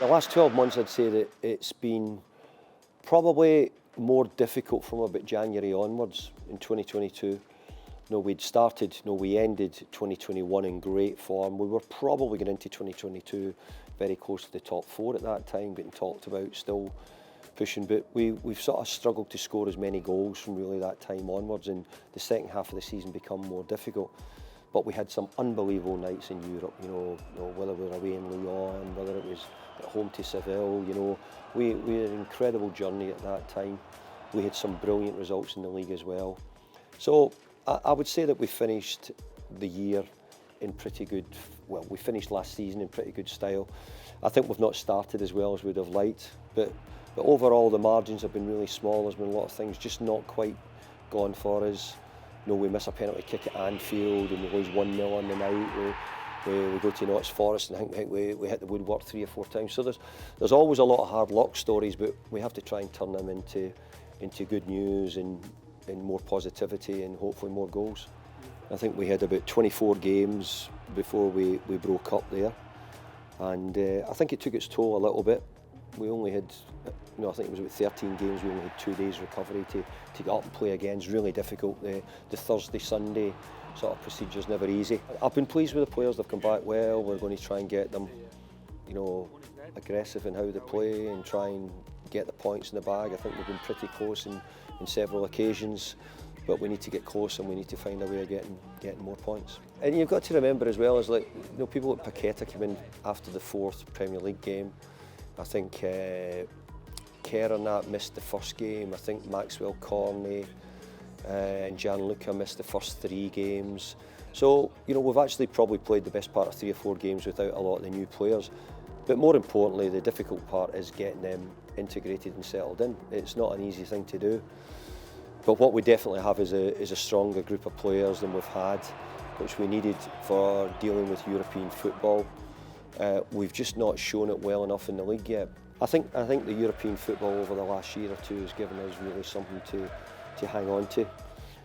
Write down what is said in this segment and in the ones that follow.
The last 12 months, I'd say that it's been probably more difficult from about January onwards in 2022. We ended 2021 in great form. We were probably going into 2022 very close to the top four at that time, getting talked about, still pushing, but we've sort of struggled to score as many goals from really that time onwards, and the second half of the season become more difficult. But we had some unbelievable nights in Europe, whether we were away in Lyon, whether it was at home to Seville, we had an incredible journey at that time. We had some brilliant results in the league as well. So I would say that we finished the year in pretty good, we finished last season in pretty good style. I think we've not started as well as we'd have liked, but overall the margins have been really small. There's been a lot of things just not quite gone for us. We miss a penalty kick at Anfield and we lose 1-0 on the night. We go to Notts Forest and I think we hit the woodwork 3 or 4 times. So there's always a lot of hard luck stories, but we have to try and turn them into good news and more positivity and hopefully more goals. I think we had about 24 games before we broke up there, and I think it took its toll a little bit. We only had, I think it was about 13 games, we only had 2 days recovery to get up and play again. It's really difficult. The Thursday, Sunday sort of procedure's never easy. I've been pleased with the players, they've come back well. We're going to try and get them, aggressive in how they play and try and get the points in the bag. I think we've been pretty close in several occasions, but we need to get close and we need to find a way of getting more points. And you've got to remember as well, people like Paqueta came in after the 4th Premier League game. I think Kerr and that missed the first game. I think Maxwell Corney and Gianluca missed the first 3 games. So, we've actually probably played the best part of 3 or 4 games without a lot of the new players. But more importantly, the difficult part is getting them integrated and settled in. It's not an easy thing to do. But what we definitely have is a stronger group of players than we've had, which we needed for dealing with European football. We've just not shown it well enough in the league yet. I think the European football over the last year or 2 has given us really something to hang on to.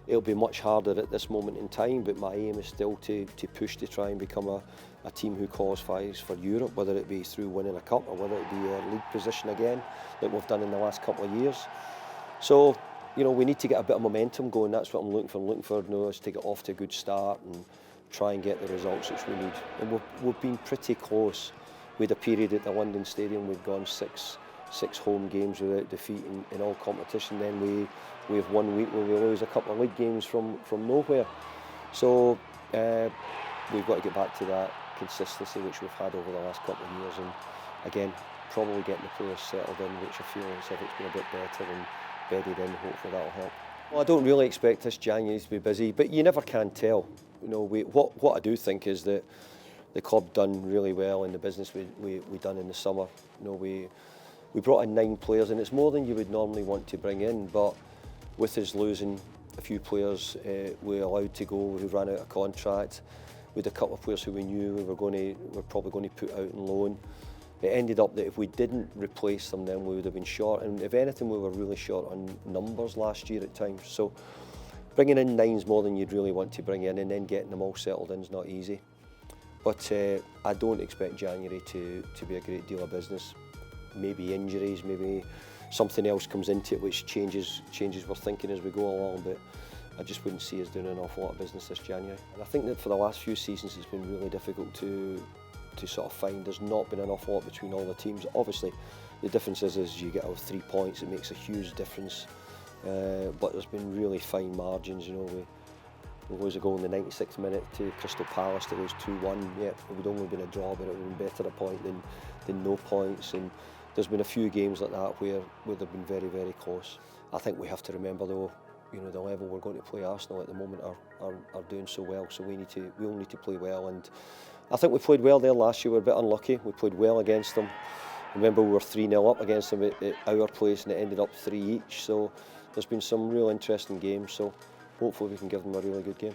It'll be much harder at this moment in time, but my aim is still to push to try and become a team who qualifies for Europe, whether it be through winning a cup or whether it be a league position again, like we've done in the last couple of years. So, we need to get a bit of momentum going. That's what I'm looking for. I'm looking for us to get off to a good start and try and get the results which we need. And we've been pretty close. We had a period at the London Stadium, we'd gone six home games without defeat in all competition. Then we have 1 week where we lose a couple of league games from nowhere. So we've got to get back to that consistency which we've had over the last couple of years, and again, probably getting the players settled in, which I feel as if it's been a bit better and bedded in. Hopefully that'll help. Well, I don't really expect this January to be busy, but you never can tell. What I do think is that the club done really well in the business we done in the summer. We brought in 9 players, and it's more than you would normally want to bring in, but with us losing a few players we allowed to go who ran out of contract. We had a couple of players who we knew we were probably going to put out on loan. It ended up that if we didn't replace them, then we would have been short, and if anything we were really short on numbers last year at times. So bringing in 9's more than you'd really want to bring in, and then getting them all settled in is not easy. But I don't expect January to be a great deal of business. Maybe injuries, maybe something else comes into it which changes our thinking as we go along, but I just wouldn't see us doing an awful lot of business this January. And I think that for the last few seasons it's been really difficult to sort of find. There's not been an awful lot between all the teams. Obviously the difference is you get out 3 points, it makes a huge difference, but there's been really fine margins. We lose a goal in the 96th minute to Crystal Palace to lose 2-1. Yeah, it would only been a draw, but it would have been better a point than no points. And there's been a few games like that where they've been very, very close. I think we have to remember though, the level we're going to play Arsenal at the moment are doing so well, so we all need to play well. And I think we played well there last year. We were a bit unlucky. We played well against them. Remember, we were 3-0 up against them at our place, and it ended up 3 each. So there's been some real interesting games. So hopefully we can give them a really good game.